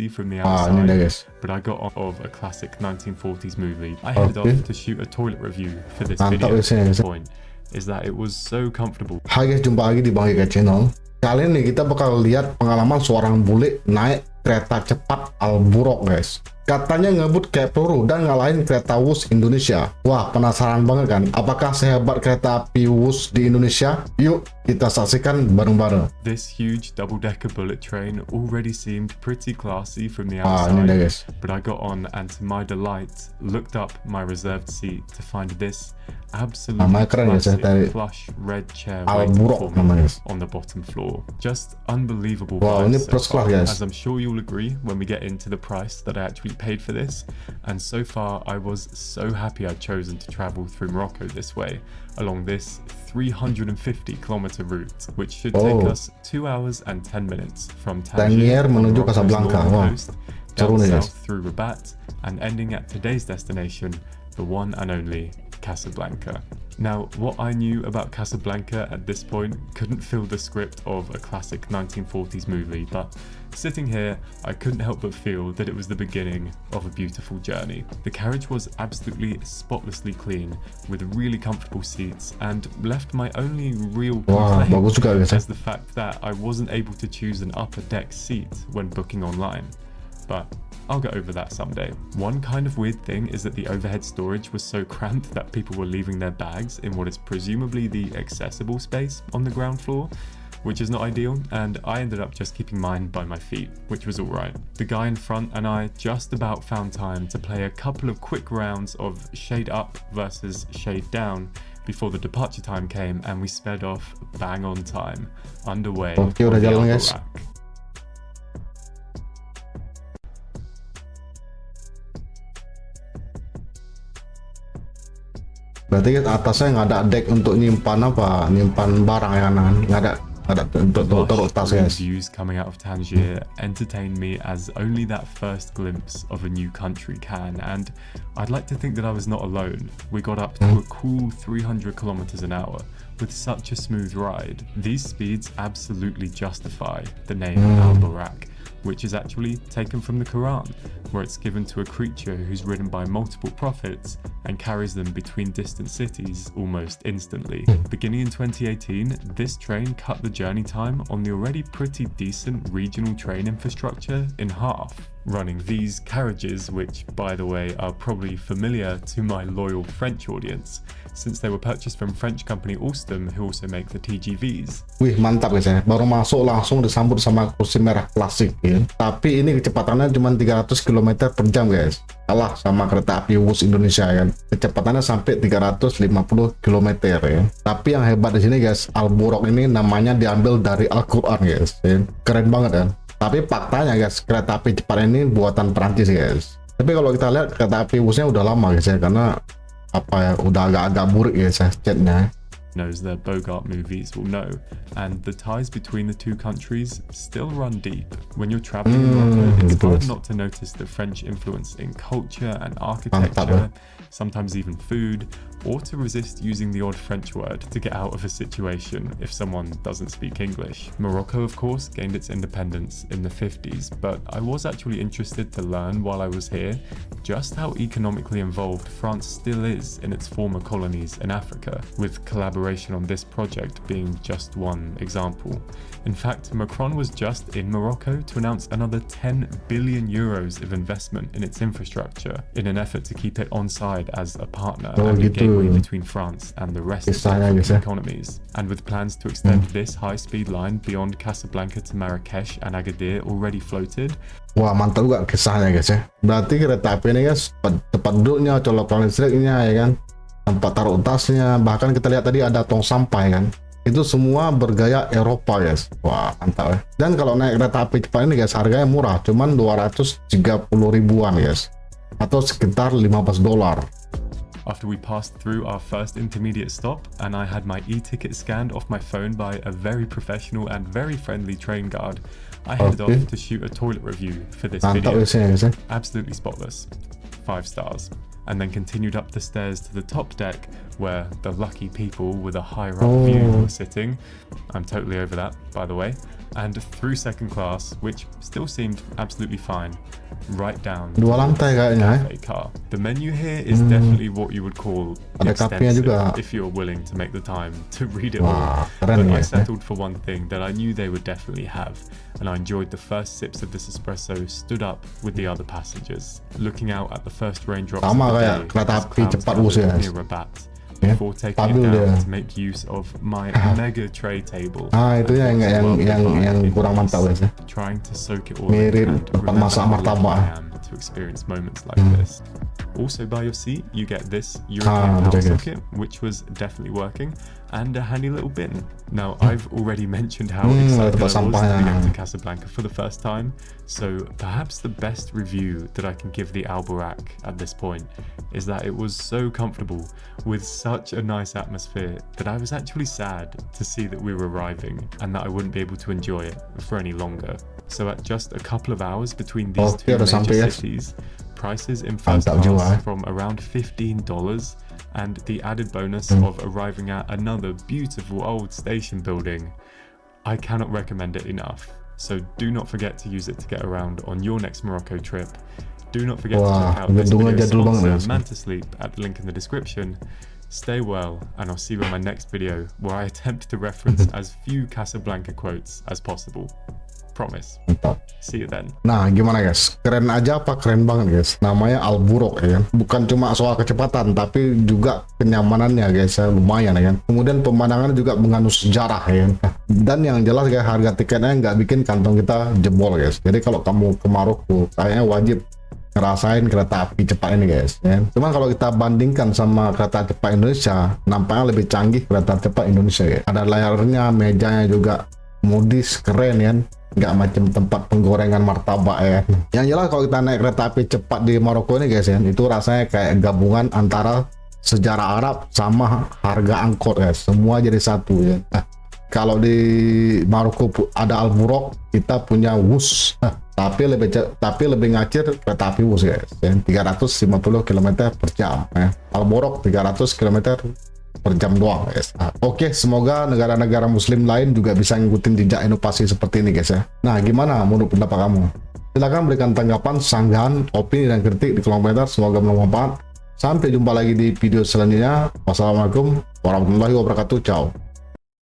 from the Ini outside, dah guys. but I got off of a classic 1940s movie. I headed off to shoot a toilet review for this video. The point is that it was so comfortable. Hai guys, jumpa lagi di Bang Ega Channel. Kali ini kita bakal lihat pengalaman seorang bule naik kereta cepat Al Buraq guys. Katanya ngebut kayak peluru dan ngalahin kereta Wus Indonesia. Wah, penasaran banget kan? Apakah sehebat kereta api Wus di Indonesia? Yuk kita saksikan bareng-bareng. This huge double-decker bullet train already seemed pretty classy from the Ini outside, dah guys. but I got on and to my delight looked up my reserved seat to find this absolutely Namanya keren ya, saya classic tadi. plush red chair Al waiting Buraq for me namanya guys. on the bottom floor. Just unbelievable Wow, ini vibes so first class far, guys. as I'm sure you'll agree when we get into the price that I actually paid for this. And so far I was so happy I'd chosen to travel through Morocco this way along this 350-kilometer route, which should take us 2 hours and 10 minutes from Tangier Tangier on menuju Morocco's Casablanca. northern Wah, coast seru down nih guys. south through Rabat and ending at today's destination, the one and only Casablanca. Now, what I knew about Casablanca at this point couldn't fill the script of a classic 1940s movie, but sitting here, I couldn't help but feel that it was the beginning of a beautiful journey. The carriage was absolutely spotlessly clean, with really comfortable seats, and left my only real Wah, complaint bagus juga guys. as the fact that I wasn't able to choose an upper deck seat when booking online. But I'll get over that someday. One kind of weird thing is that the overhead storage was so cramped that people were leaving their bags in what is presumably the accessible space on the ground floor, which is not ideal, and I ended up just keeping mine by my feet, which was alright. The guy in front and I just about found time to play a couple of quick rounds of shade up versus shade down before the departure time came, and we sped off bang on time, underway Oke, on udah the jalan, Al guys. Buraq. Berarti kan atasnya nggak ada deck untuk nyimpan apa? Nyimpan barang ya kan? Nggak ada untuk taruh tas Lush guys. views coming out of Tangier entertained me as only that first glimpse of a new country can, and I'd like to think that I was not alone. We got up to a cool 300 kilometers an hour with such a smooth ride. These speeds absolutely justify the name Al Buraq, which is actually taken from the Quran, where it's given to a creature who's ridden by multiple prophets and carries them between distant cities almost instantly. Beginning in 2018, this train cut the journey time on the already pretty decent regional train infrastructure in half, running these carriages, which by the way are probably familiar to my loyal French audience, since they were purchased from French company Alstom, who also make the TGVs. Wih, mantap guys ya. Baru masuk langsung disambut sama kursi merah klasik ya. Tapi ini kecepatannya cuma 300 km per jam guys. Kalah sama kereta api Wus Indonesia kan. Kecepatannya sampai 350 km ya. Tapi yang hebat di sini guys, Al Buraq ini namanya diambil dari Al-Quran guys. Ya. Keren banget kan. Tapi faktanya guys, kereta api cepat ini buatan Perancis guys. Tapi kalau kita lihat kereta api Wusnya udah lama guys ya, karena apa ya, udah agak-agak buruk guys ya catnya. Knows their Bogart movies will know, and the ties between the two countries still run deep. When you're traveling in Morocco, it's hard not to notice the French influence in culture and architecture, sometimes even food, or to resist using the odd French word to get out of a situation if someone doesn't speak English. Morocco, of course, gained its independence in the 50s, but I was actually interested to learn while I was here just how economically involved France still is in its former colonies in Africa, with collaboration on this project being just one example. In fact, Macron was just in Morocco to announce another 10 billion euros of investment in its infrastructure in an effort to keep it on side as a partner and a gateway between France and the rest of the African economies. And with plans to extend this high-speed line beyond Casablanca to Marrakesh and Agadir already floated. Wah, mantap juga kisahnya guys ya. Berarti kereta api ini guys, tempat duduknya, colokan listriknya ya kan, tempat taruh tasnya, bahkan kita lihat tadi ada tong sampah ya kan. Itu semua bergaya Eropa guys. Wah, mantap ya. Dan kalau naik kereta api cepat ini guys, harganya murah, cuman 230 ribuan guys, atau sekitar $15. After we passed through our first intermediate stop and I had my e-ticket scanned off my phone by a very professional and very friendly train guard, I headed off to shoot a toilet review for this video. Absolutely spotless. 5 stars. and then continued up the stairs to the top deck where the lucky people with a higher up view were sitting. I'm totally over that, by the way. And through second class, which still seemed absolutely fine, right down to Dua lantai kayaknya. cafe car. The menu here is definitely what you would call Ada kafenya extensive juga. if you're willing to make the time to read it all. Wah, keren But I guys. settled for one thing that I knew they would definitely have, and I enjoyed the first sips of this espresso stood up with the other passengers, looking out at the first raindrops Sama of the kayak day kereta as api clouds cepat gathered bus ya. near Rabat, Ya, before taking stabil it down dia. to make use of my mega tray table. Itu and watch the world yang divide kurang in mantap guys ya. trying to soak it all Mirip in and tempat remember masak how lucky martabak. I am to experience moments like this. Also by your seat, you get this European betul, power guys. socket, which was definitely working, and a handy little bin. Now, I've already mentioned how ada excited tempat I was to sampahnya. be going to Casablanca for the first time, so perhaps the best review that I can give the Alburak at this point is that it was so comfortable with such a nice atmosphere that I was actually sad to see that we were arriving and that I wouldn't be able to enjoy it for any longer. So at just a couple of hours between these two udah sampai, major guys. cities, prices in first Mantap juga, class from around $15 and the added bonus of arriving at another beautiful old station building. I cannot recommend it enough. So do not forget to use it to get around on your next Morocco trip. Do not forget to Wah, check out this gedungnya video's jadul banget, sponsor, guys. Manta Sleep, at the link in the description. Stay well, and I'll see you in my next video where I attempt to reference as few Casablanca quotes as possible. Promise. Mantap. See you then. Nah, gimana guys? Keren aja apa keren banget guys? Namanya Al Buraq ya kan? Bukan cuma soal kecepatan, tapi juga kenyamanannya guys ya, lumayan ya kan? Kemudian pemandangannya juga mengandung sejarah ya kan? Dan yang jelas guys, harga tiketnya nggak bikin kantong kita jebol guys. Jadi kalau kamu ke Maroko, kayaknya wajib ngerasain kereta api cepat ini guys ya. Cuman kalau kita bandingkan sama kereta cepat Indonesia, nampaknya lebih canggih kereta cepat Indonesia ya. Ada layarnya, mejanya juga modis, keren ya. Nggak macam tempat penggorengan martabak ya. Yang jelas kalau kita naik kereta api cepat di Maroko ini guys ya, itu rasanya kayak gabungan antara sejarah Arab sama harga angkot ya, semua jadi satu ya. Nah, kalau di Maroko ada Al Buraq, kita punya Wus. Tapi lebih ngacir kereta api Wus guys ya, 350 km per jam ya. Al Buraq 300 km per jam doang guys. Oke, semoga negara-negara muslim lain juga bisa ngikutin jejak inovasi seperti ini guys ya. Nah, gimana menurut pendapat kamu? Silahkan berikan tanggapan, sanggahan, opini, dan kritik di kolom komentar. Semoga bermanfaat. Sampai jumpa lagi di video selanjutnya. Wassalamualaikum warahmatullahi wabarakatuh. Ciao.